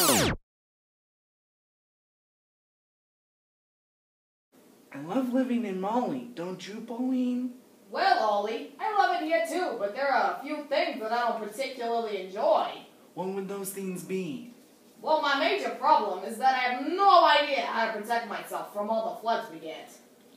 I love living in Molly, don't you, Pauline? Well, Ollie, I love it here too, but there are a few things that I don't particularly enjoy. What would those things be? Well, my major problem is that I have no idea how to protect myself from all the floods we get.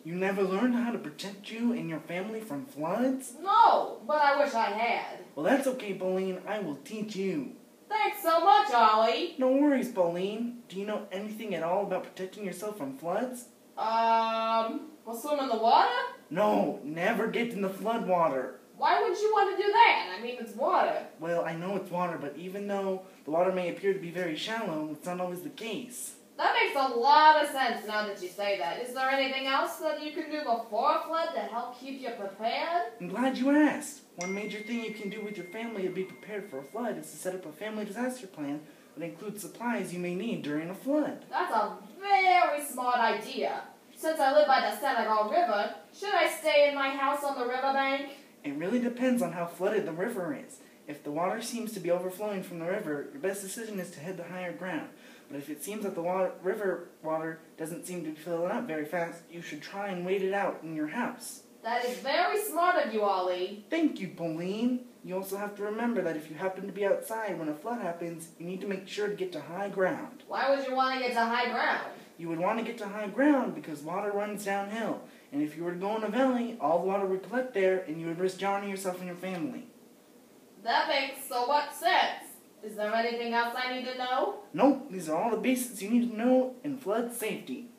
You never learned how to protect you and your family from floods? No, but I wish I had. Well, that's okay, Pauline. I will teach you. Thanks so much, Ollie. No worries, Pauline. Do you know anything at all about protecting yourself from floods? We'll swim in the water? No, never get in the flood water. Why would you want to do that? I mean, it's water. Well, I know it's water, but even though the water may appear to be very shallow, it's not always the case. That makes a lot of sense now that you say that. Is there anything else that you can do before a flood to help keep you prepared? I'm glad you asked. One major thing you can do with your family to be prepared for a flood is to set up a family disaster plan that includes supplies you may need during a flood. That's a very smart idea. Since I live by the Senegal River, should I stay in my house on the riverbank? It really depends on how flooded the river is. If the water seems to be overflowing from the river, your best decision is to head to higher ground. But if it seems that the river water doesn't seem to be filling up very fast, you should try and wait it out in your house. That is very smart of you, Ollie. Thank you, Pauline. You also have to remember that if you happen to be outside when a flood happens, you need to make sure to get to high ground. Why would you want to get to high ground? You would want to get to high ground because water runs downhill. And if you were to go in a valley, all the water would collect there and you would risk drowning yourself and your family. That makes so much sense. Is there anything else I need to know? Nope, these are all the basics you need to know in flood safety.